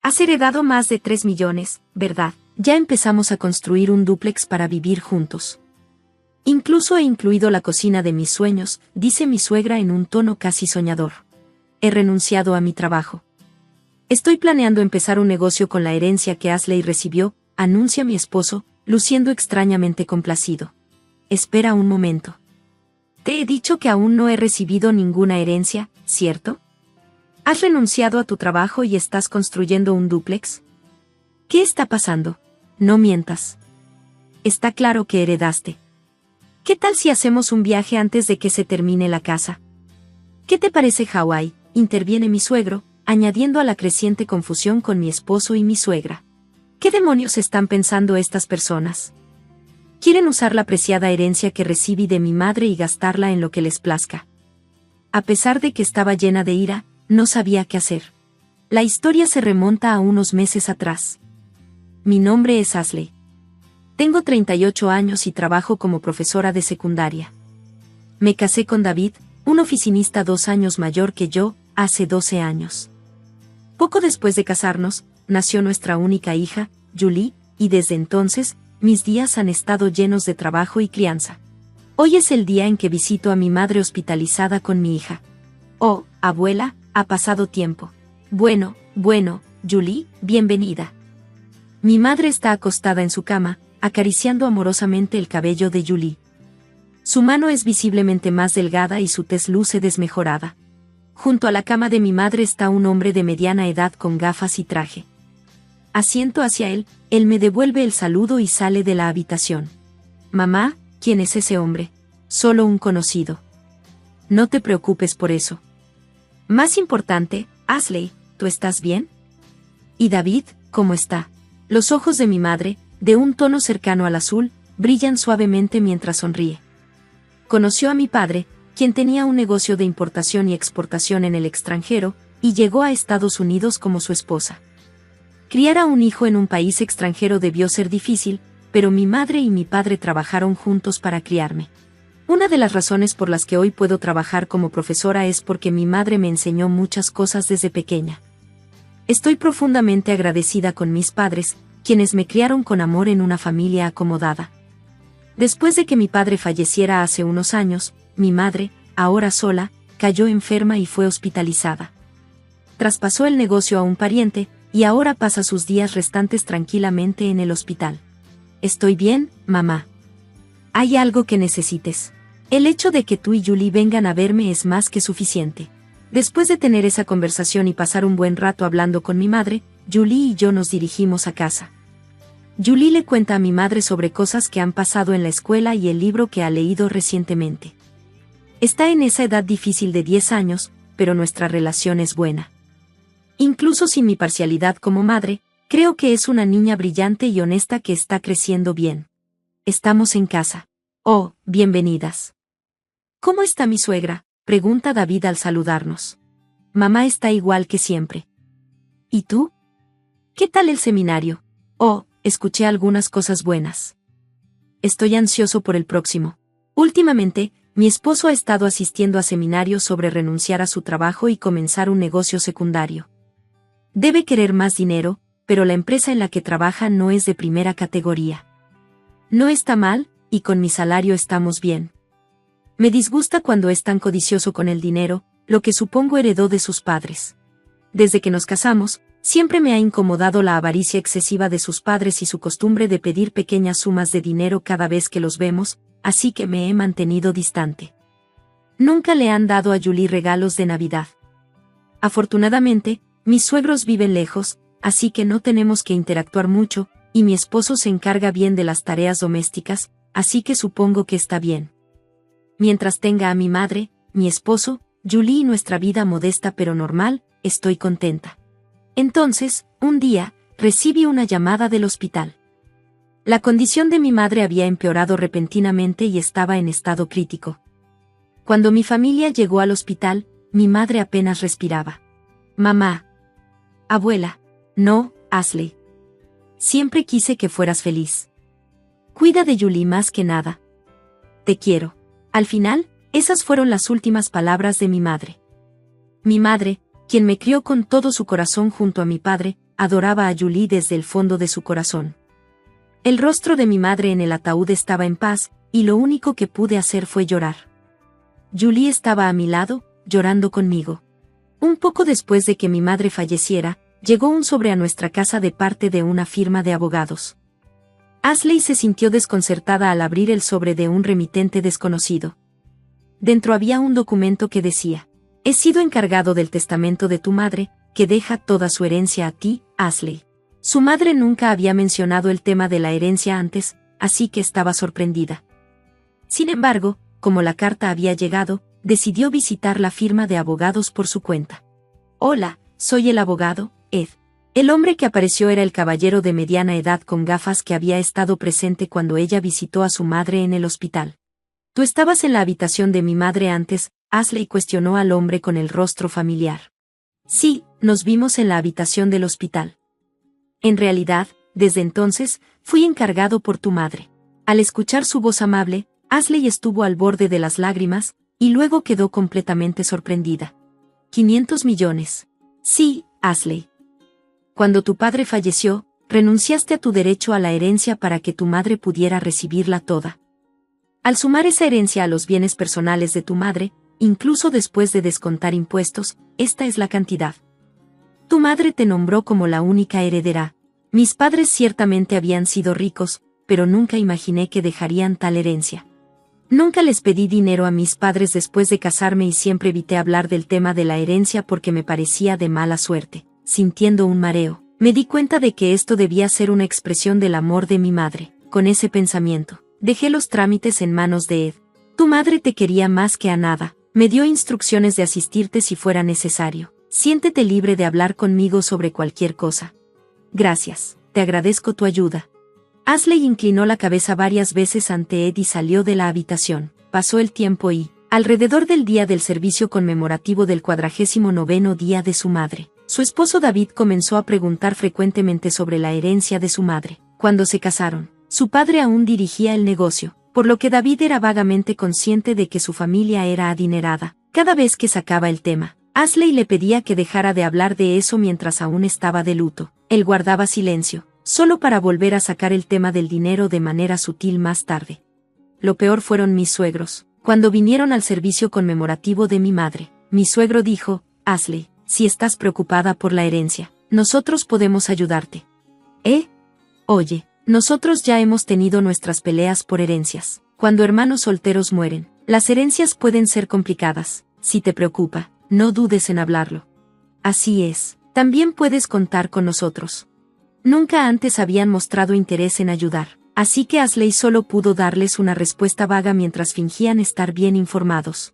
Has heredado más de 3 millones, ¿verdad? Ya empezamos a construir un dúplex para vivir juntos. Incluso he incluido la cocina de mis sueños, dice mi suegra en un tono casi soñador. He renunciado a mi trabajo. Estoy planeando empezar un negocio con la herencia que Ashley recibió, anuncia mi esposo, luciendo extrañamente complacido. Espera un momento. Te he dicho que aún no he recibido ninguna herencia, ¿cierto? ¿Has renunciado a tu trabajo y estás construyendo un dúplex? ¿Qué está pasando? No mientas. Está claro que heredaste. ¿Qué tal si hacemos un viaje antes de que se termine la casa? ¿Qué te parece Hawái? Interviene mi suegro, añadiendo a la creciente confusión con mi esposo y mi suegra. ¿Qué demonios están pensando estas personas? Quieren usar la preciada herencia que recibí de mi madre y gastarla en lo que les plazca. A pesar de que estaba llena de ira, no sabía qué hacer. La historia se remonta a unos meses atrás. Mi nombre es Ashley. Tengo 38 años y trabajo como profesora de secundaria. Me casé con David, un oficinista 2 años mayor que yo, hace 12 años. Poco después de casarnos, nació nuestra única hija, Julie, y desde entonces, mis días han estado llenos de trabajo y crianza. Hoy es el día en que visito a mi madre hospitalizada con mi hija. Oh, abuela, ha pasado tiempo. Bueno, Julie, bienvenida. Mi madre está acostada en su cama, acariciando amorosamente el cabello de Julie. Su mano es visiblemente más delgada y su tez luce desmejorada. Junto a la cama de mi madre está un hombre de mediana edad con gafas y traje. Asiento hacia él, él me devuelve el saludo y sale de la habitación. Mamá, ¿quién es ese hombre? Solo un conocido. No te preocupes por eso. Más importante, Ashley, ¿tú estás bien? ¿Y David, cómo está? Los ojos de mi madre, de un tono cercano al azul, brillan suavemente mientras sonríe. Conoció a mi padre, quien tenía un negocio de importación y exportación en el extranjero, y llegó a Estados Unidos como su esposa. Criar a un hijo en un país extranjero debió ser difícil, pero mi madre y mi padre trabajaron juntos para criarme. Una de las razones por las que hoy puedo trabajar como profesora es porque mi madre me enseñó muchas cosas desde pequeña. Estoy profundamente agradecida con mis padres, quienes me criaron con amor en una familia acomodada. Después de que mi padre falleciera hace unos años, mi madre, ahora sola, cayó enferma y fue hospitalizada. Traspasó el negocio a un pariente, y ahora pasa sus días restantes tranquilamente en el hospital. Estoy bien, mamá. ¿Hay algo que necesites? El hecho de que tú y Julie vengan a verme es más que suficiente. Después de tener esa conversación y pasar un buen rato hablando con mi madre, Julie y yo nos dirigimos a casa. Julie le cuenta a mi madre sobre cosas que han pasado en la escuela y el libro que ha leído recientemente. Está en esa edad difícil de 10 años, pero nuestra relación es buena. Incluso sin mi parcialidad como madre, creo que es una niña brillante y honesta que está creciendo bien. Estamos en casa. Oh, bienvenidas. ¿Cómo está mi suegra?, pregunta David al saludarnos. Mamá está igual que siempre. ¿Y tú? ¿Qué tal el seminario? Oh, escuché algunas cosas buenas. Estoy ansioso por el próximo. Últimamente, mi esposo ha estado asistiendo a seminarios sobre renunciar a su trabajo y comenzar un negocio secundario. Debe querer más dinero, pero la empresa en la que trabaja no es de primera categoría. No está mal, y con mi salario estamos bien. Me disgusta cuando es tan codicioso con el dinero, lo que supongo heredó de sus padres. Desde que nos casamos, siempre me ha incomodado la avaricia excesiva de sus padres y su costumbre de pedir pequeñas sumas de dinero cada vez que los vemos, así que me he mantenido distante. Nunca le han dado a Julie regalos de Navidad. Afortunadamente, mis suegros viven lejos, así que no tenemos que interactuar mucho, y mi esposo se encarga bien de las tareas domésticas, así que supongo que está bien. Mientras tenga a mi madre, mi esposo, Julie y nuestra vida modesta pero normal, estoy contenta. Entonces, un día, recibí una llamada del hospital. La condición de mi madre había empeorado repentinamente y estaba en estado crítico. Cuando mi familia llegó al hospital, mi madre apenas respiraba. Mamá. Abuela. No, Ashley. Siempre quise que fueras feliz. Cuida de Julie más que nada. Te quiero. Al final, esas fueron las últimas palabras de mi madre. Mi madre, quien me crió con todo su corazón junto a mi padre, adoraba a Julie desde el fondo de su corazón. El rostro de mi madre en el ataúd estaba en paz, y lo único que pude hacer fue llorar. Julie estaba a mi lado, llorando conmigo. Un poco después de que mi madre falleciera, llegó un sobre a nuestra casa de parte de una firma de abogados. Ashley se sintió desconcertada al abrir el sobre de un remitente desconocido. Dentro había un documento que decía: he sido encargado del testamento de tu madre, que deja toda su herencia a ti, Ashley. Su madre nunca había mencionado el tema de la herencia antes, así que estaba sorprendida. Sin embargo, como la carta había llegado, decidió visitar la firma de abogados por su cuenta. Hola, soy el abogado, Ed. El hombre que apareció era el caballero de mediana edad con gafas que había estado presente cuando ella visitó a su madre en el hospital. Tú estabas en la habitación de mi madre antes, Ashley cuestionó al hombre con el rostro familiar. Sí, nos vimos en la habitación del hospital. En realidad, desde entonces, fui encargado por tu madre. Al escuchar su voz amable, Ashley estuvo al borde de las lágrimas, y luego quedó completamente sorprendida. 500 millones. Sí, Ashley. Cuando tu padre falleció, renunciaste a tu derecho a la herencia para que tu madre pudiera recibirla toda. Al sumar esa herencia a los bienes personales de tu madre, incluso después de descontar impuestos, esta es la cantidad. Tu madre te nombró como la única heredera. Mis padres ciertamente habían sido ricos, pero nunca imaginé que dejarían tal herencia. Nunca les pedí dinero a mis padres después de casarme y siempre evité hablar del tema de la herencia porque me parecía de mala suerte. Sintiendo un mareo, me di cuenta de que esto debía ser una expresión del amor de mi madre. Con ese pensamiento, dejé los trámites en manos de Ed. Tu madre te quería más que a nada, me dio instrucciones de asistirte si fuera necesario. Siéntete libre de hablar conmigo sobre cualquier cosa. Gracias, te agradezco tu ayuda. Ashley inclinó la cabeza varias veces ante Ed y salió de la habitación. Pasó el tiempo y, alrededor del día del servicio conmemorativo del 49º día de su madre, su esposo David comenzó a preguntar frecuentemente sobre la herencia de su madre. Cuando se casaron, su padre aún dirigía el negocio, por lo que David era vagamente consciente de que su familia era adinerada. Cada vez que sacaba el tema, Ashley le pedía que dejara de hablar de eso mientras aún estaba de luto. Él guardaba silencio, solo para volver a sacar el tema del dinero de manera sutil más tarde. Lo peor fueron mis suegros. Cuando vinieron al servicio conmemorativo de mi madre, mi suegro dijo: Ashley, si estás preocupada por la herencia, nosotros podemos ayudarte. Oye, nosotros ya hemos tenido nuestras peleas por herencias. Cuando hermanos solteros mueren, las herencias pueden ser complicadas. Si te preocupa, no dudes en hablarlo. Así es, también puedes contar con nosotros. Nunca antes habían mostrado interés en ayudar, así que Ashley solo pudo darles una respuesta vaga mientras fingían estar bien informados.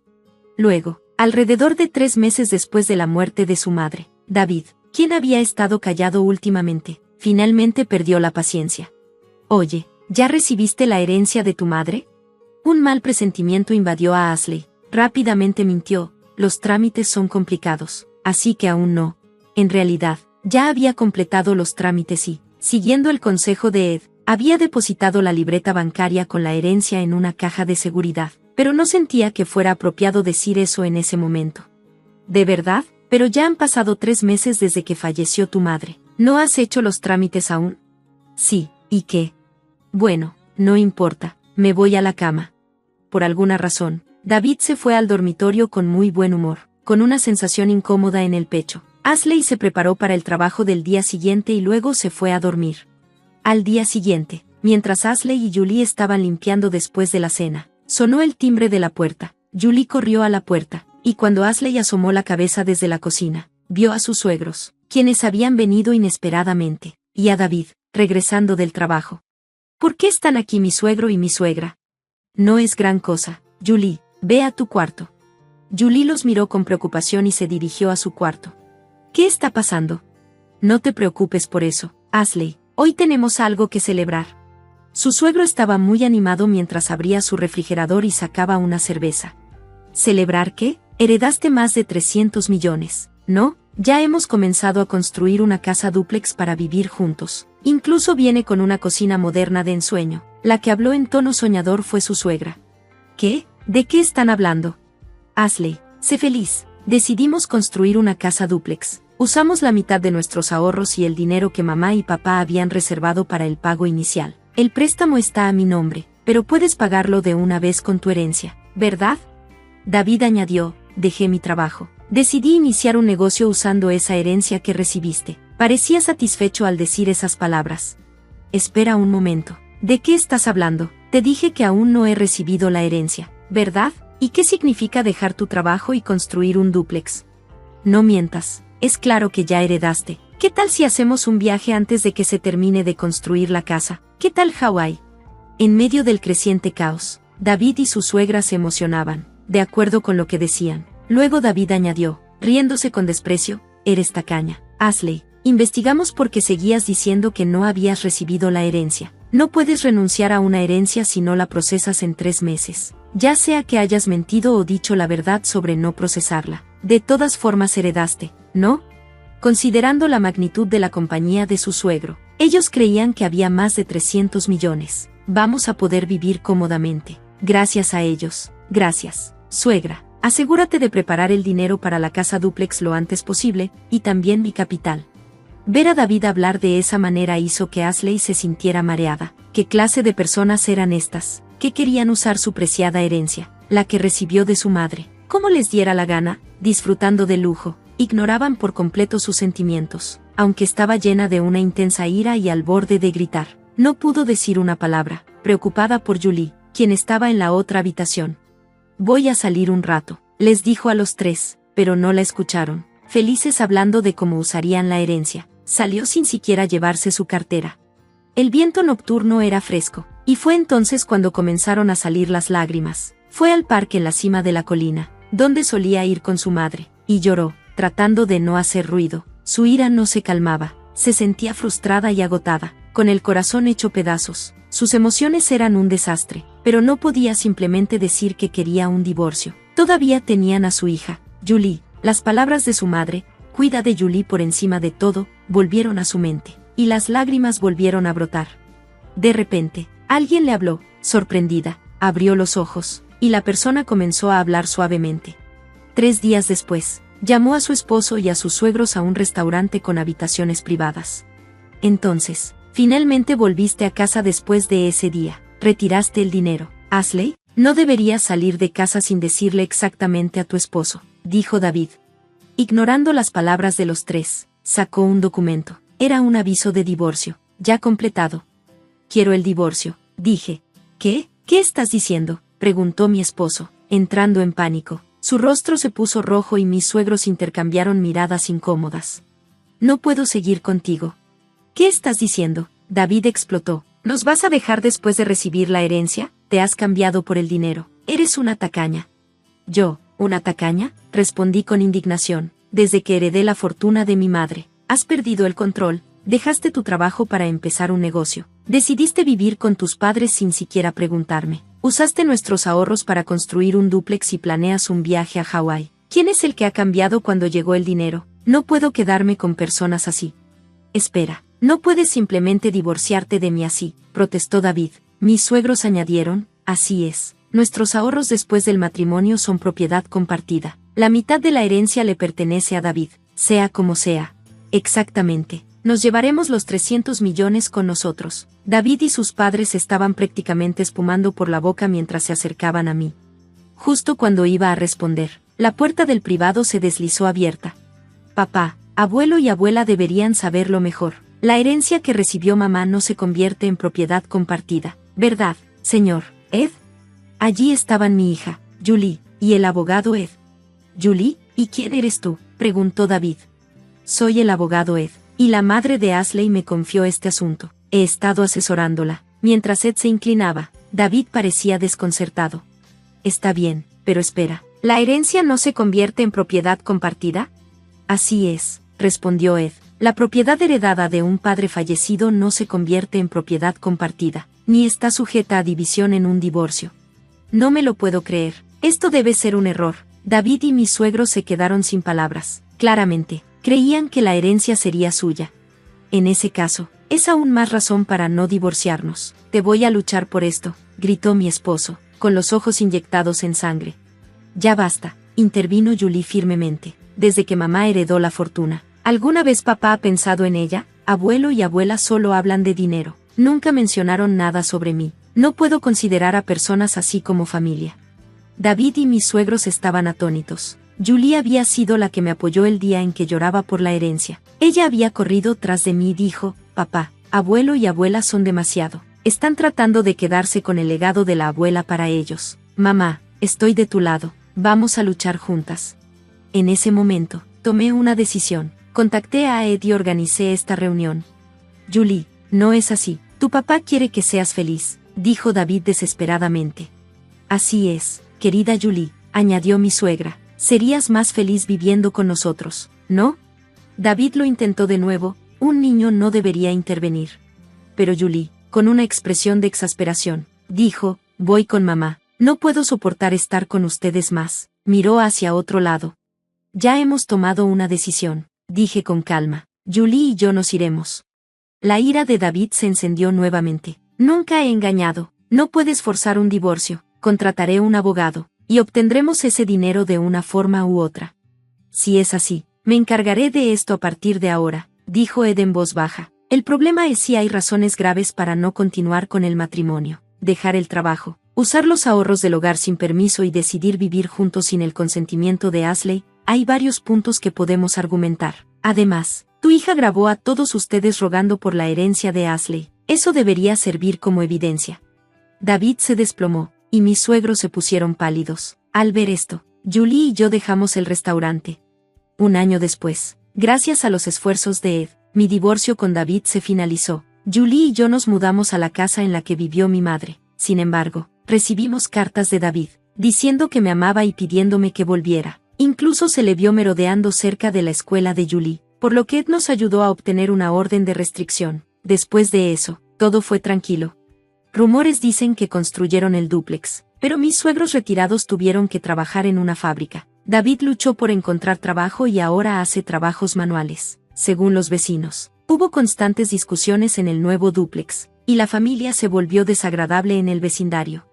Luego, alrededor de 3 meses después de la muerte de su madre, David, quien había estado callado últimamente, finalmente perdió la paciencia. Oye, ¿ya recibiste la herencia de tu madre? Un mal presentimiento invadió a Ashley. Rápidamente mintió: los trámites son complicados, así que aún no. En realidad, ya había completado los trámites y, siguiendo el consejo de Ed, había depositado la libreta bancaria con la herencia en una caja de seguridad, pero no sentía que fuera apropiado decir eso en ese momento. ¿De verdad? Pero ya han pasado 3 meses desde que falleció tu madre. ¿No has hecho los trámites aún? Sí, ¿y qué? Bueno, no importa, me voy a la cama. Por alguna razón, David se fue al dormitorio con muy buen humor, con una sensación incómoda en el pecho. Ashley se preparó para el trabajo del día siguiente y luego se fue a dormir. Al día siguiente, mientras Ashley y Julie estaban limpiando después de la cena, sonó el timbre de la puerta. Julie corrió a la puerta, y cuando Ashley asomó la cabeza desde la cocina, vio a sus suegros, quienes habían venido inesperadamente, y a David, regresando del trabajo. ¿Por qué están aquí mi suegro y mi suegra? No es gran cosa, Julie, ve a tu cuarto. Julie los miró con preocupación y se dirigió a su cuarto. ¿Qué está pasando? No te preocupes por eso, Ashley, hoy tenemos algo que celebrar. Su suegro estaba muy animado mientras abría su refrigerador y sacaba una cerveza. ¿Celebrar qué? Heredaste más de 300 millones, ¿no? Ya hemos comenzado a construir una casa dúplex para vivir juntos. Incluso viene con una cocina moderna de ensueño. La que habló en tono soñador fue su suegra. ¿Qué? ¿De qué están hablando? Ashley, sé feliz. Decidimos construir una casa dúplex. Usamos la mitad de nuestros ahorros y el dinero que mamá y papá habían reservado para el pago inicial. El préstamo está a mi nombre, pero puedes pagarlo de una vez con tu herencia, ¿verdad? David añadió, dejé mi trabajo. Decidí iniciar un negocio usando esa herencia que recibiste. Parecía satisfecho al decir esas palabras. Espera un momento. ¿De qué estás hablando? Te dije que aún no he recibido la herencia, ¿verdad? ¿Y qué significa dejar tu trabajo y construir un dúplex? No mientas. Es claro que ya heredaste. ¿Qué tal si hacemos un viaje antes de que se termine de construir la casa? ¿Qué tal Hawái? En medio del creciente caos, David y su suegra se emocionaban, de acuerdo con lo que decían. Luego David añadió, riéndose con desprecio, eres tacaña, Ashley. Investigamos porque seguías diciendo que no habías recibido la herencia. No puedes renunciar a una herencia si no la procesas en 3 meses. Ya sea que hayas mentido o dicho la verdad sobre no procesarla. De todas formas heredaste, ¿no? Considerando la magnitud de la compañía de su suegro, ellos creían que había más de 300 millones. Vamos a poder vivir cómodamente. Gracias a ellos. Gracias, suegra. Asegúrate de preparar el dinero para la casa dúplex lo antes posible, y también mi capital. Ver a David hablar de esa manera hizo que Ashley se sintiera mareada. ¿Qué clase de personas eran estas? Que querían usar su preciada herencia, la que recibió de su madre, como les diera la gana, disfrutando del lujo. Ignoraban por completo sus sentimientos, aunque estaba llena de una intensa ira y al borde de gritar. No pudo decir una palabra, preocupada por Julie, quien estaba en la otra habitación. Voy a salir un rato, les dijo a los 3, pero no la escucharon, felices hablando de cómo usarían la herencia. Salió sin siquiera llevarse su cartera. El viento nocturno era fresco, y fue entonces cuando comenzaron a salir las lágrimas. Fue al parque en la cima de la colina, donde solía ir con su madre, y lloró, tratando de no hacer ruido. Su ira no se calmaba, se sentía frustrada y agotada, con el corazón hecho pedazos. Sus emociones eran un desastre, pero no podía simplemente decir que quería un divorcio. Todavía tenían a su hija, Julie. Las palabras de su madre, cuida de Julie por encima de todo, volvieron a su mente, y las lágrimas volvieron a brotar. De repente, alguien le habló, sorprendida, abrió los ojos, y la persona comenzó a hablar suavemente. 3 días después, llamó a su esposo y a sus suegros a un restaurante con habitaciones privadas. Entonces, finalmente volviste a casa después de ese día, retiraste el dinero. Ashley, no deberías salir de casa sin decirle exactamente a tu esposo, dijo David. Ignorando las palabras de los 3, sacó un documento. Era un aviso de divorcio, ya completado. Quiero el divorcio, dije. ¿Qué? ¿Qué estás diciendo?, preguntó mi esposo, entrando en pánico. Su rostro se puso rojo y mis suegros intercambiaron miradas incómodas. No puedo seguir contigo. ¿Qué estás diciendo?, David explotó. ¿Nos vas a dejar después de recibir la herencia? Te has cambiado por el dinero. Eres una tacaña. Yo, ¿una tacaña?, respondí con indignación. Desde que heredé la fortuna de mi madre, has perdido el control, dejaste tu trabajo para empezar un negocio. Decidiste vivir con tus padres sin siquiera preguntarme. Usaste nuestros ahorros para construir un dúplex y planeas un viaje a Hawái. ¿Quién es el que ha cambiado cuando llegó el dinero? No puedo quedarme con personas así. Espera, no puedes simplemente divorciarte de mí así, protestó David. Mis suegros añadieron, así es. Nuestros ahorros después del matrimonio son propiedad compartida. La mitad de la herencia le pertenece a David, sea como sea. Exactamente. Nos llevaremos los 300 millones con nosotros. David y sus padres estaban prácticamente espumando por la boca mientras se acercaban a mí. Justo cuando iba a responder, la puerta del privado se deslizó abierta. Papá, abuelo y abuela deberían saberlo mejor. La herencia que recibió mamá no se convierte en propiedad compartida, ¿verdad, señor Ed? Allí estaban mi hija, Julie, y el abogado Ed. ¿Julie? ¿Y quién eres tú?, preguntó David. Soy el abogado Ed, y la madre de Ashley me confió este asunto. He estado asesorándola. Mientras Ed se inclinaba, David parecía desconcertado. Está bien, pero espera. ¿La herencia no se convierte en propiedad compartida? Así es, respondió Ed. La propiedad heredada de un padre fallecido no se convierte en propiedad compartida, ni está sujeta a división en un divorcio. No me lo puedo creer. Esto debe ser un error. David y mis suegros se quedaron sin palabras. Claramente, creían que la herencia sería suya. En ese caso, es aún más razón para no divorciarnos. Te voy a luchar por esto, gritó mi esposo, con los ojos inyectados en sangre. Ya basta, intervino Julie firmemente. Desde que mamá heredó la fortuna, ¿Alguna vez papá ha pensado en ella? Abuelo y abuela solo hablan de dinero. Nunca mencionaron nada sobre mí. No puedo considerar a personas así como familia. David y mis suegros estaban atónitos. Julie había sido la que me apoyó el día en que lloraba por la herencia. Ella había corrido tras de mí y dijo: papá, abuelo y abuela son demasiado. Están tratando de quedarse con el legado de la abuela para ellos. Mamá, estoy de tu lado. Vamos a luchar juntas. En ese momento, tomé una decisión. Contacté a Ed y organicé esta reunión. Julie, no es así. Tu papá quiere que seas feliz, dijo David desesperadamente. Así es, querida Julie, añadió mi suegra. Serías más feliz viviendo con nosotros, ¿no? David lo intentó de nuevo. Un niño no debería intervenir. Pero Julie, con una expresión de exasperación, dijo: voy con mamá. No puedo soportar estar con ustedes más. Miró hacia otro lado. Ya hemos tomado una decisión, dije con calma. Julie y yo nos iremos. La ira de David se encendió nuevamente. Nunca he engañado. No puedes forzar un divorcio. Contrataré un abogado, y obtendremos ese dinero de una forma u otra. Si es así, me encargaré de esto a partir de ahora, dijo Ed en voz baja. El problema es si hay razones graves para no continuar con el matrimonio, dejar el trabajo, usar los ahorros del hogar sin permiso y decidir vivir juntos sin el consentimiento de Ashley. Hay varios puntos que podemos argumentar. Además, tu hija grabó a todos ustedes rogando por la herencia de Ashley. Eso debería servir como evidencia. David se desplomó, y mis suegros se pusieron pálidos. Al ver esto, Julie y yo dejamos el restaurante. Un año después, gracias a los esfuerzos de Ed, mi divorcio con David se finalizó. Julie y yo nos mudamos a la casa en la que vivió mi madre. Sin embargo, recibimos cartas de David, diciendo que me amaba y pidiéndome que volviera. Incluso se le vio merodeando cerca de la escuela de Julie, por lo que Ed nos ayudó a obtener una orden de restricción. Después de eso, todo fue tranquilo. Rumores dicen que construyeron el dúplex, pero mis suegros retirados tuvieron que trabajar en una fábrica. David luchó por encontrar trabajo y ahora hace trabajos manuales. Según los vecinos, hubo constantes discusiones en el nuevo dúplex, y la familia se volvió desagradable en el vecindario.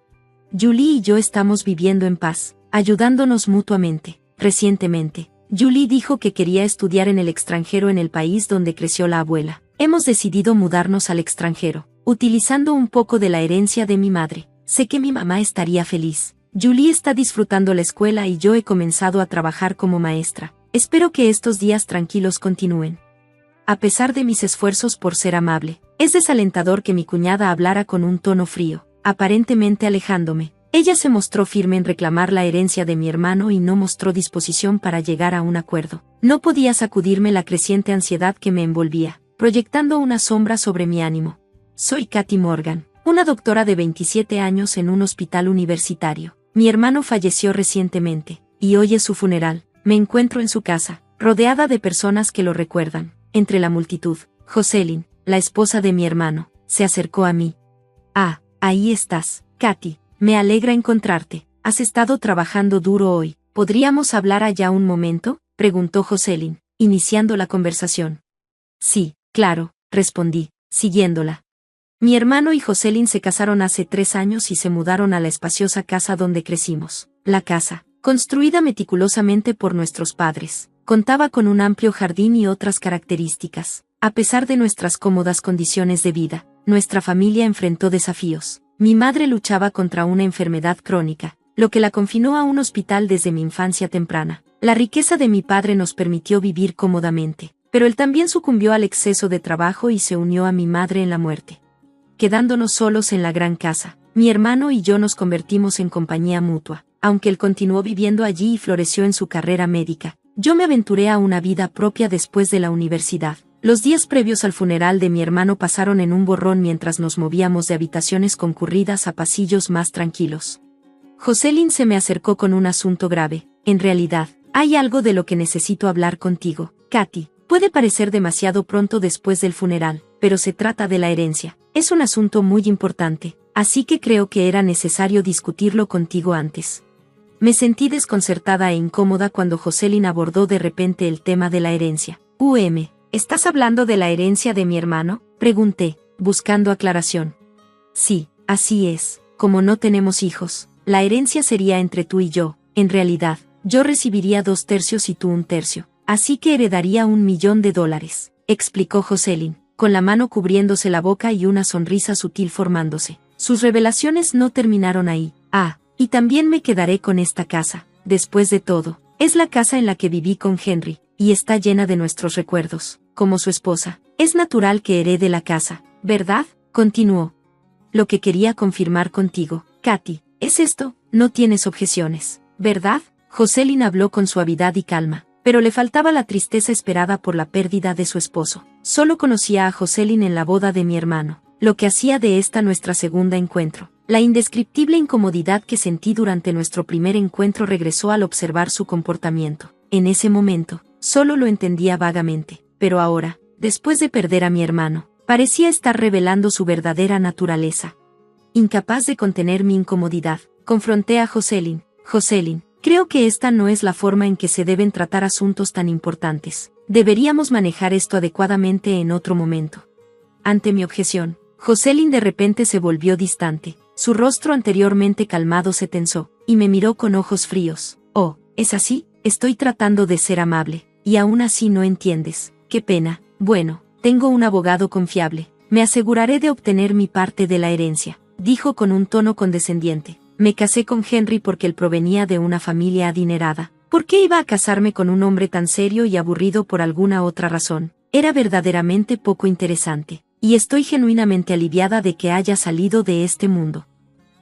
Julie y yo estamos viviendo en paz, ayudándonos mutuamente. Recientemente, Julie dijo que quería estudiar en el extranjero en el país donde creció la abuela. Hemos decidido mudarnos al extranjero, utilizando un poco de la herencia de mi madre. Sé que mi mamá estaría feliz. Julie está disfrutando la escuela y yo he comenzado a trabajar como maestra. Espero que estos días tranquilos continúen. A pesar de mis esfuerzos por ser amable, es desalentador que mi cuñada hablara con un tono frío, aparentemente alejándome. Ella se mostró firme en reclamar la herencia de mi hermano y no mostró disposición para llegar a un acuerdo. No podía sacudirme la creciente ansiedad que me envolvía, proyectando una sombra sobre mi ánimo. Soy Katy Morgan, una doctora de 27 años en un hospital universitario. Mi hermano falleció recientemente, y hoy es su funeral. Me encuentro en su casa, rodeada de personas que lo recuerdan. Entre la multitud, Jocelyn, la esposa de mi hermano, se acercó a mí. Ah, ahí estás, Katy. Me alegra encontrarte. ¿Has estado trabajando duro hoy? ¿Podríamos hablar allá un momento?, preguntó Jocelyn, iniciando la conversación. Sí, claro, respondí, siguiéndola. Mi hermano y Jocelyn se casaron hace 3 años y se mudaron a la espaciosa casa donde crecimos. La casa, construida meticulosamente por nuestros padres, contaba con un amplio jardín y otras características. A pesar de nuestras cómodas condiciones de vida, nuestra familia enfrentó desafíos. Mi madre luchaba contra una enfermedad crónica, lo que la confinó a un hospital desde mi infancia temprana. La riqueza de mi padre nos permitió vivir cómodamente, pero él también sucumbió al exceso de trabajo y se unió a mi madre en la muerte. Quedándonos solos en la gran casa, mi hermano y yo nos convertimos en compañía mutua. Aunque él continuó viviendo allí y floreció en su carrera médica, yo me aventuré a una vida propia después de la universidad. Los días previos al funeral de mi hermano pasaron en un borrón mientras nos movíamos de habitaciones concurridas a pasillos más tranquilos. Jocelyn se me acercó con un asunto grave. En realidad, hay algo de lo que necesito hablar contigo, Katy. Puede parecer demasiado pronto después del funeral, pero se trata de la herencia. Es un asunto muy importante, así que creo que era necesario discutirlo contigo antes. Me sentí desconcertada e incómoda cuando Jocelyn abordó de repente el tema de la herencia. ¿Estás hablando de la herencia de mi hermano?, pregunté, buscando aclaración. Sí, así es. Como no tenemos hijos, la herencia sería entre tú y yo. En realidad, yo recibiría 2/3 y tú 1/3. Así que heredaría $1.000.000, explicó Jocelyn, con la mano cubriéndose la boca y una sonrisa sutil formándose. Sus revelaciones no terminaron ahí. Y también me quedaré con esta casa. Después de todo, es la casa en la que viví con Henry, y está llena de nuestros recuerdos. Como su esposa, es natural que herede la casa, ¿verdad? Continuó. Lo que quería confirmar contigo, Katy, es esto, no tienes objeciones, ¿verdad? Jocelyn habló con suavidad y calma, pero le faltaba la tristeza esperada por la pérdida de su esposo. Solo conocía a Jocelyn en la boda de mi hermano, lo que hacía de esta nuestra segunda encuentro. La indescriptible incomodidad que sentí durante nuestro primer encuentro regresó al observar su comportamiento. En ese momento, solo lo entendía vagamente, pero ahora, después de perder a mi hermano, parecía estar revelando su verdadera naturaleza. Incapaz de contener mi incomodidad, confronté a Jocelyn. Jocelyn, creo que esta no es la forma en que se deben tratar asuntos tan importantes. Deberíamos manejar esto adecuadamente en otro momento. Ante mi objeción, Jocelyn de repente se volvió distante. Su rostro anteriormente calmado se tensó, y me miró con ojos fríos. Oh, ¿es así? Estoy tratando de ser amable, y aún así no entiendes. Qué pena. Bueno, tengo un abogado confiable. Me aseguraré de obtener mi parte de la herencia, dijo con un tono condescendiente. Me casé con Henry porque él provenía de una familia adinerada. ¿Por qué iba a casarme con un hombre tan serio y aburrido por alguna otra razón? Era verdaderamente poco interesante, y estoy genuinamente aliviada de que haya salido de este mundo.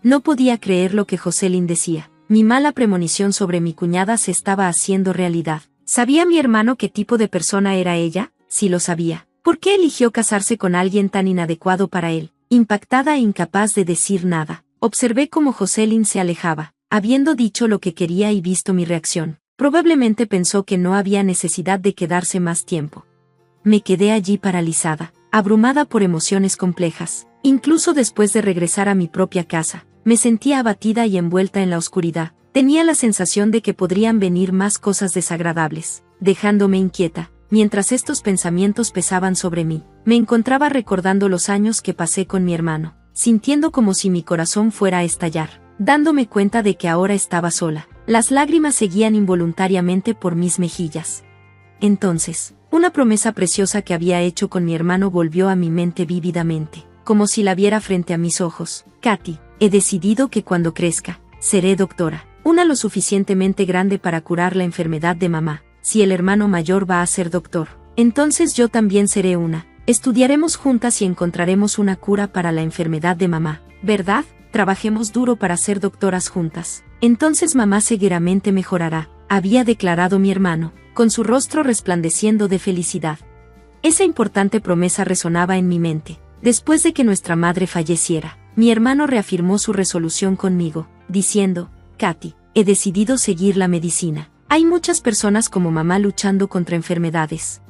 No podía creer lo que Jocelyn decía. Mi mala premonición sobre mi cuñada se estaba haciendo realidad. ¿Sabía mi hermano qué tipo de persona era ella? Sí lo sabía. ¿Por qué eligió casarse con alguien tan inadecuado para él? Impactada e incapaz de decir nada, observé cómo Jocelyn se alejaba. Habiendo dicho lo que quería y visto mi reacción, probablemente pensó que no había necesidad de quedarse más tiempo. Me quedé allí paralizada, abrumada por emociones complejas. Incluso después de regresar a mi propia casa, me sentía abatida y envuelta en la oscuridad. Tenía la sensación de que podrían venir más cosas desagradables, dejándome inquieta. Mientras estos pensamientos pesaban sobre mí, me encontraba recordando los años que pasé con mi hermano, sintiendo como si mi corazón fuera a estallar, dándome cuenta de que ahora estaba sola. Las lágrimas seguían involuntariamente por mis mejillas. Entonces, una promesa preciosa que había hecho con mi hermano volvió a mi mente vívidamente, como si la viera frente a mis ojos. Katy, he decidido que cuando crezca, seré doctora, una lo suficientemente grande para curar la enfermedad de mamá. Si el hermano mayor va a ser doctor, entonces yo también seré una. Estudiaremos juntas y encontraremos una cura para la enfermedad de mamá, ¿verdad? Trabajemos duro para ser doctoras juntas. Entonces mamá seguramente mejorará, había declarado mi hermano, con su rostro resplandeciendo de felicidad. Esa importante promesa resonaba en mi mente. Después de que nuestra madre falleciera, mi hermano reafirmó su resolución conmigo, diciendo, Katy, he decidido seguir la medicina. Hay muchas personas como mamá luchando contra enfermedades.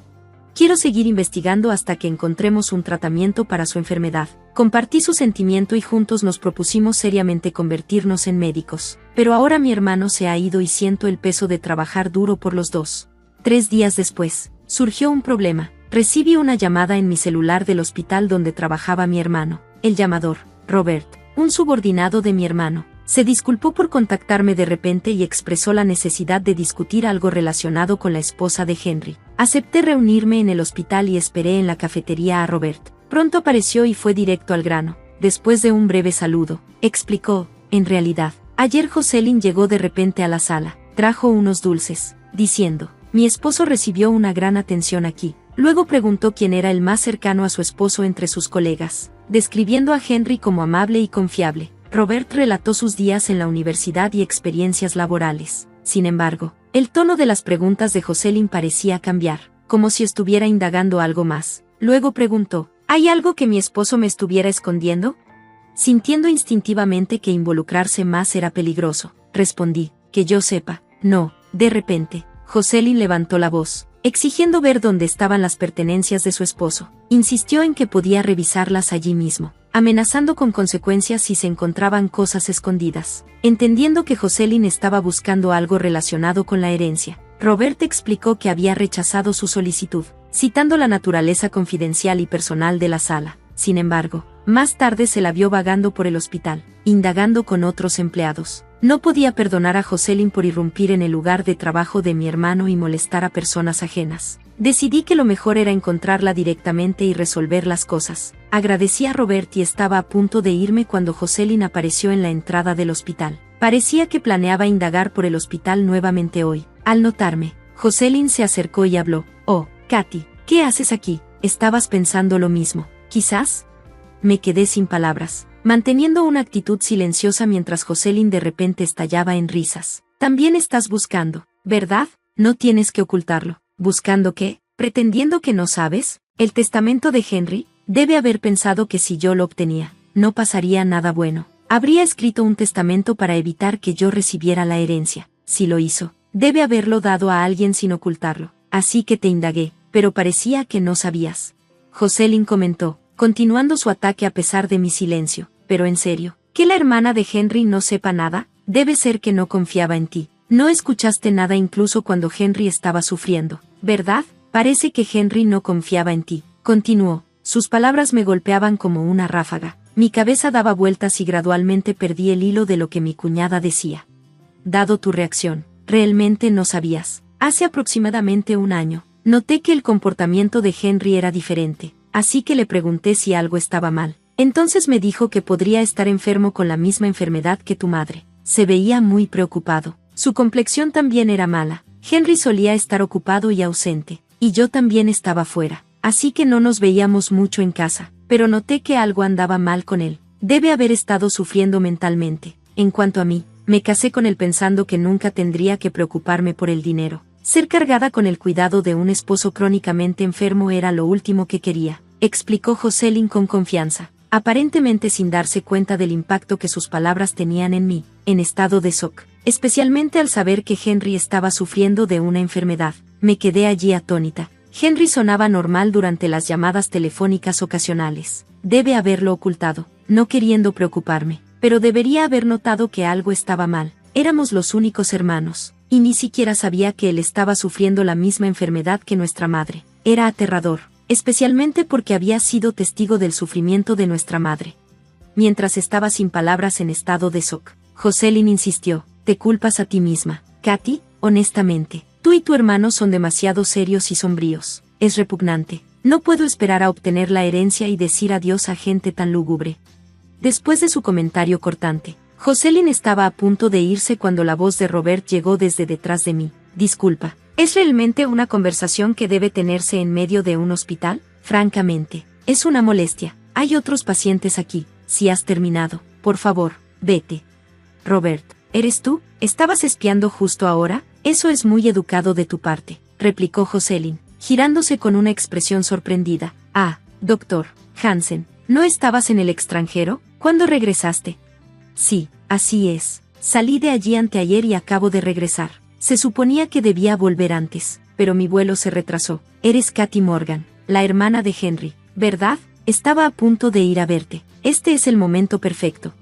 Quiero seguir investigando hasta que encontremos un tratamiento para su enfermedad. Compartí su sentimiento y juntos nos propusimos seriamente convertirnos en médicos. Pero ahora mi hermano se ha ido y siento el peso de trabajar duro por los dos. 3 días después, surgió un problema. Recibí una llamada en mi celular del hospital donde trabajaba mi hermano. El llamador, Robert, un subordinado de mi hermano, se disculpó por contactarme de repente y expresó la necesidad de discutir algo relacionado con la esposa de Henry. Acepté reunirme en el hospital y esperé en la cafetería a Robert. Pronto apareció y fue directo al grano. Después de un breve saludo, explicó, en realidad, ayer Jocelyn llegó de repente a la sala, trajo unos dulces, diciendo, mi esposo recibió una gran atención aquí. Luego preguntó quién era el más cercano a su esposo entre sus colegas, describiendo a Henry como amable y confiable. Robert relató sus días en la universidad y experiencias laborales. Sin embargo, el tono de las preguntas de Jocelyn parecía cambiar, como si estuviera indagando algo más. Luego preguntó, ¿hay algo que mi esposo me estuviera escondiendo? Sintiendo instintivamente que involucrarse más era peligroso, respondí, que yo sepa, no. De repente, Jocelyn levantó la voz, exigiendo ver dónde estaban las pertenencias de su esposo. Insistió en que podía revisarlas allí mismo, amenazando con consecuencias si se encontraban cosas escondidas. Entendiendo que Jocelyn estaba buscando algo relacionado con la herencia, Robert explicó que había rechazado su solicitud, citando la naturaleza confidencial y personal de la sala. Sin embargo, más tarde se la vio vagando por el hospital, indagando con otros empleados. No podía perdonar a Jocelyn por irrumpir en el lugar de trabajo de mi hermano y molestar a personas ajenas. Decidí que lo mejor era encontrarla directamente y resolver las cosas. Agradecí a Robert y estaba a punto de irme cuando Jocelyn apareció en la entrada del hospital. Parecía que planeaba indagar por el hospital nuevamente hoy. Al notarme, Jocelyn se acercó y habló. «Oh, Katy, ¿qué haces aquí? ¿Estabas pensando lo mismo? ¿Quizás?» Me quedé sin palabras, manteniendo una actitud silenciosa mientras Jocelyn de repente estallaba en risas. «También estás buscando, ¿verdad? No tienes que ocultarlo». ¿Buscando qué? ¿Pretendiendo que no sabes? El testamento de Henry. Debe haber pensado que si yo lo obtenía, no pasaría nada bueno. Habría escrito un testamento para evitar que yo recibiera la herencia. Si lo hizo, debe haberlo dado a alguien sin ocultarlo. Así que te indagué, pero parecía que no sabías. Jocelyn comentó, continuando su ataque a pesar de mi silencio. Pero en serio, ¿que la hermana de Henry no sepa nada? Debe ser que no confiaba en ti. No escuchaste nada incluso cuando Henry estaba sufriendo, ¿verdad? Parece que Henry no confiaba en ti. Continuó. Sus palabras me golpeaban como una ráfaga. Mi cabeza daba vueltas y gradualmente perdí el hilo de lo que mi cuñada decía. Dado tu reacción, realmente no sabías. Hace aproximadamente un año, noté que el comportamiento de Henry era diferente, así que le pregunté si algo estaba mal. Entonces me dijo que podría estar enfermo con la misma enfermedad que tu madre. Se veía muy preocupado. Su complexión también era mala. Henry solía estar ocupado y ausente, y yo también estaba fuera, así que no nos veíamos mucho en casa, pero noté que algo andaba mal con él. Debe haber estado sufriendo mentalmente. En cuanto a mí, me casé con él pensando que nunca tendría que preocuparme por el dinero. Ser cargada con el cuidado de un esposo crónicamente enfermo era lo último que quería, explicó Jocelyn con confianza, aparentemente sin darse cuenta del impacto que sus palabras tenían en mí, en estado de shock. Especialmente al saber que Henry estaba sufriendo de una enfermedad. Me quedé allí atónita. Henry sonaba normal durante las llamadas telefónicas ocasionales. Debe haberlo ocultado, no queriendo preocuparme, pero debería haber notado que algo estaba mal. Éramos los únicos hermanos, y ni siquiera sabía que él estaba sufriendo la misma enfermedad que nuestra madre. Era aterrador, especialmente porque había sido testigo del sufrimiento de nuestra madre. Mientras estaba sin palabras en estado de shock, Jocelyn insistió. Te culpas a ti misma, Katy, honestamente. Tú y tu hermano son demasiado serios y sombríos. Es repugnante. No puedo esperar a obtener la herencia y decir adiós a gente tan lúgubre. Después de su comentario cortante, Jocelyn estaba a punto de irse cuando la voz de Robert llegó desde detrás de mí. Disculpa, ¿es realmente una conversación que debe tenerse en medio de un hospital? Francamente, es una molestia. Hay otros pacientes aquí. Si has terminado, por favor, vete. Robert. ¿Eres tú? ¿Estabas espiando justo ahora? Eso es muy educado de tu parte, replicó Jocelyn, girándose con una expresión sorprendida. Ah, doctor Hansen, ¿no estabas en el extranjero? ¿Cuándo regresaste? Sí, así es. Salí de allí anteayer y acabo de regresar. Se suponía que debía volver antes, pero mi vuelo se retrasó. Eres Katy Morgan, la hermana de Henry, ¿verdad? Estaba a punto de ir a verte. Este es el momento perfecto.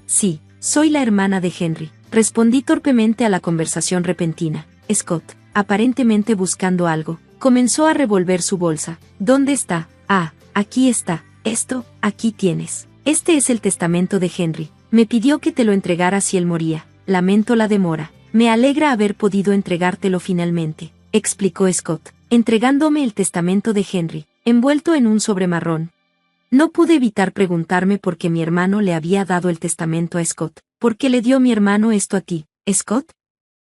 Sí. Soy la hermana de Henry. Respondí torpemente a la conversación repentina. Scott, aparentemente buscando algo, comenzó a revolver su bolsa. ¿Dónde está? Ah, aquí está. Esto, aquí tienes. Este es el testamento de Henry. Me pidió que te lo entregara si él moría. Lamento la demora. Me alegra haber podido entregártelo finalmente, explicó Scott, entregándome el testamento de Henry, envuelto en un sobre marrón. No pude evitar preguntarme por qué mi hermano le había dado el testamento a Scott. ¿Por qué le dio mi hermano esto a ti, Scott?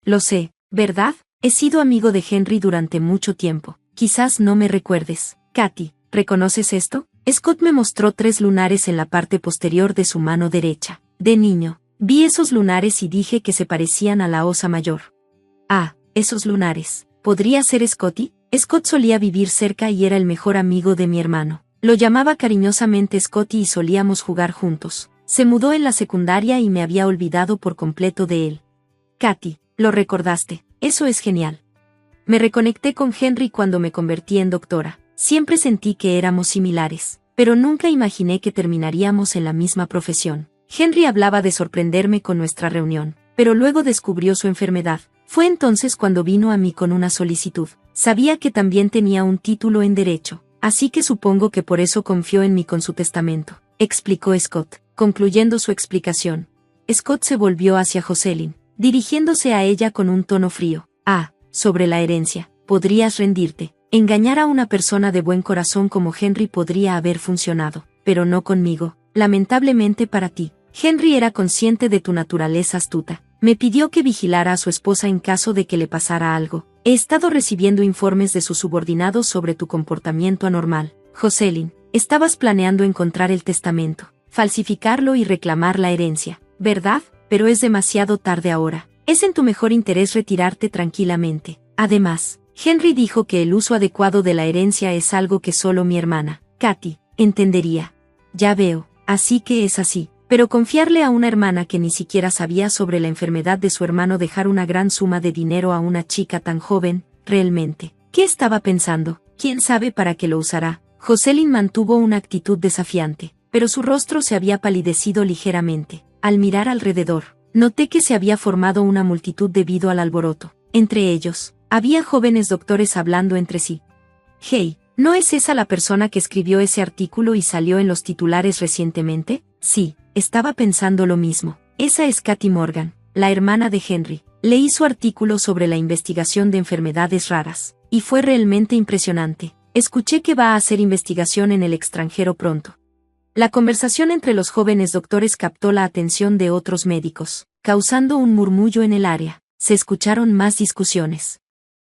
Lo sé, ¿verdad? He sido amigo de Henry durante mucho tiempo. Quizás no me recuerdes. Katy, ¿reconoces esto? Scott me mostró 3 lunares en la parte posterior de su mano derecha. De niño, vi esos lunares y dije que se parecían a la Osa Mayor. Ah, esos lunares. ¿Podría ser Scotty? Scott solía vivir cerca y era el mejor amigo de mi hermano. Lo llamaba cariñosamente Scotty y solíamos jugar juntos. Se mudó en la secundaria y me había olvidado por completo de él. Katy, lo recordaste. Eso es genial. Me reconecté con Henry cuando me convertí en doctora. Siempre sentí que éramos similares, pero nunca imaginé que terminaríamos en la misma profesión. Henry hablaba de sorprenderme con nuestra reunión, pero luego descubrió su enfermedad. Fue entonces cuando vino a mí con una solicitud. Sabía que también tenía un título en Derecho. Así que supongo que por eso confió en mí con su testamento, explicó Scott, concluyendo su explicación. Scott se volvió hacia Jocelyn, dirigiéndose a ella con un tono frío. Sobre la herencia, podrías rendirte. Engañar a una persona de buen corazón como Henry podría haber funcionado, pero no conmigo, lamentablemente para ti. Henry era consciente de tu naturaleza astuta. Me pidió que vigilara a su esposa en caso de que le pasara algo. He estado recibiendo informes de sus subordinados sobre tu comportamiento anormal. Jocelyn, estabas planeando encontrar el testamento, falsificarlo y reclamar la herencia, ¿verdad? Pero es demasiado tarde ahora. Es en tu mejor interés retirarte tranquilamente. Además, Henry dijo que el uso adecuado de la herencia es algo que solo mi hermana, Katy, entendería. Ya veo, así que es así. Pero confiarle a una hermana que ni siquiera sabía sobre la enfermedad de su hermano, dejar una gran suma de dinero a una chica tan joven, realmente, ¿qué estaba pensando? ¿Quién sabe para qué lo usará? Jocelyn mantuvo una actitud desafiante, pero su rostro se había palidecido ligeramente. Al mirar alrededor, noté que se había formado una multitud debido al alboroto. Entre ellos, había jóvenes doctores hablando entre sí. Hey, ¿no es esa la persona que escribió ese artículo y salió en los titulares recientemente? Sí, estaba pensando lo mismo. Esa es Katy Morgan, la hermana de Henry. Leí su artículo sobre la investigación de enfermedades raras, y fue realmente impresionante. Escuché que va a hacer investigación en el extranjero pronto. La conversación entre los jóvenes doctores captó la atención de otros médicos, causando un murmullo en el área. Se escucharon más discusiones.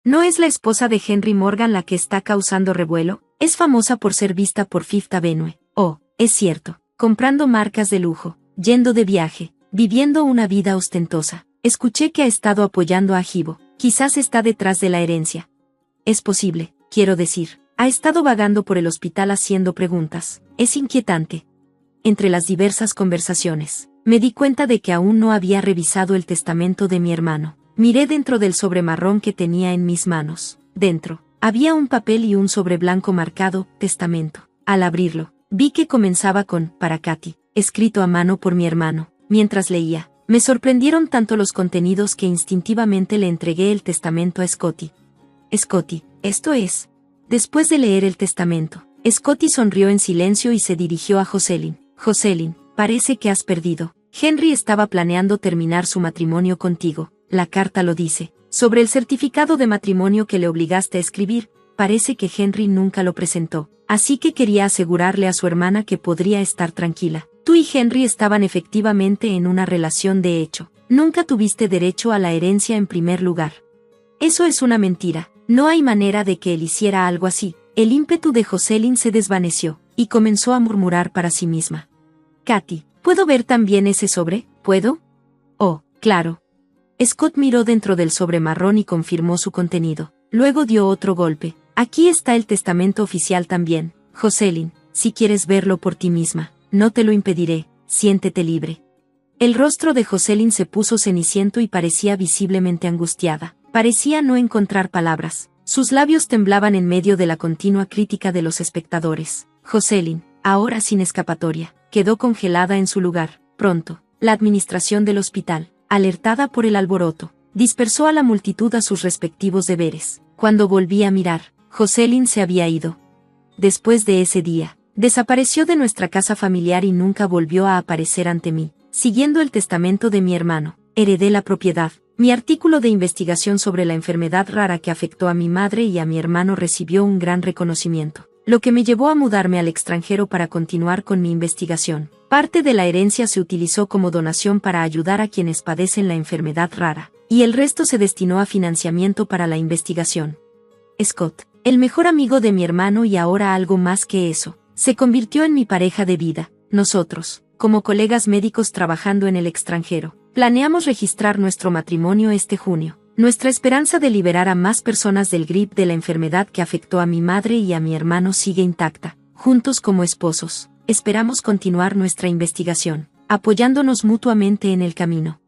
¿No es la esposa de Henry Morgan la que está causando revuelo? Es famosa por ser vista por Fifth Avenue. Oh, es cierto, comprando marcas de lujo, yendo de viaje, viviendo una vida ostentosa. Escuché que ha estado apoyando a Gibo. Quizás está detrás de la herencia. Es posible, quiero decir. Ha estado vagando por el hospital haciendo preguntas. Es inquietante. Entre las diversas conversaciones, me di cuenta de que aún no había revisado el testamento de mi hermano. Miré dentro del sobre marrón que tenía en mis manos. Dentro, había un papel y un sobre blanco marcado, testamento. Al abrirlo, vi que comenzaba con, para Katy, escrito a mano por mi hermano. Mientras leía, me sorprendieron tanto los contenidos que instintivamente le entregué el testamento a Scotty. Scotty, esto es. Después de leer el testamento, Scotty sonrió en silencio y se dirigió a Jocelyn. Jocelyn, parece que has perdido. Henry estaba planeando terminar su matrimonio contigo. La carta lo dice. Sobre el certificado de matrimonio que le obligaste a escribir, parece que Henry nunca lo presentó. Así que quería asegurarle a su hermana que podría estar tranquila. Tú y Henry estaban efectivamente en una relación de hecho. Nunca tuviste derecho a la herencia en primer lugar. Eso es una mentira. No hay manera de que él hiciera algo así. El ímpetu de Jocelyn se desvaneció, y comenzó a murmurar para sí misma. Katy, ¿puedo ver también ese sobre? ¿Puedo? Oh, claro. Scott miró dentro del sobre marrón y confirmó su contenido. Luego dio otro golpe. Aquí está el testamento oficial también. Jocelyn, si quieres verlo por ti misma, no te lo impediré, siéntete libre. El rostro de Jocelyn se puso ceniciento y parecía visiblemente angustiada. Parecía no encontrar palabras. Sus labios temblaban en medio de la continua crítica de los espectadores. Jocelyn, ahora sin escapatoria, quedó congelada en su lugar. Pronto, la administración del hospital, alertada por el alboroto, dispersó a la multitud a sus respectivos deberes. Cuando volví a mirar, Jocelyn se había ido. Después de ese día, desapareció de nuestra casa familiar y nunca volvió a aparecer ante mí. Siguiendo el testamento de mi hermano, heredé la propiedad. Mi artículo de investigación sobre la enfermedad rara que afectó a mi madre y a mi hermano recibió un gran reconocimiento, lo que me llevó a mudarme al extranjero para continuar con mi investigación. Parte de la herencia se utilizó como donación para ayudar a quienes padecen la enfermedad rara, y el resto se destinó a financiamiento para la investigación. Scott, el mejor amigo de mi hermano y ahora algo más que eso, se convirtió en mi pareja de vida. Nosotros, como colegas médicos trabajando en el extranjero, planeamos registrar nuestro matrimonio este junio. Nuestra esperanza de liberar a más personas del grip de la enfermedad que afectó a mi madre y a mi hermano sigue intacta. Juntos como esposos, esperamos continuar nuestra investigación, apoyándonos mutuamente en el camino.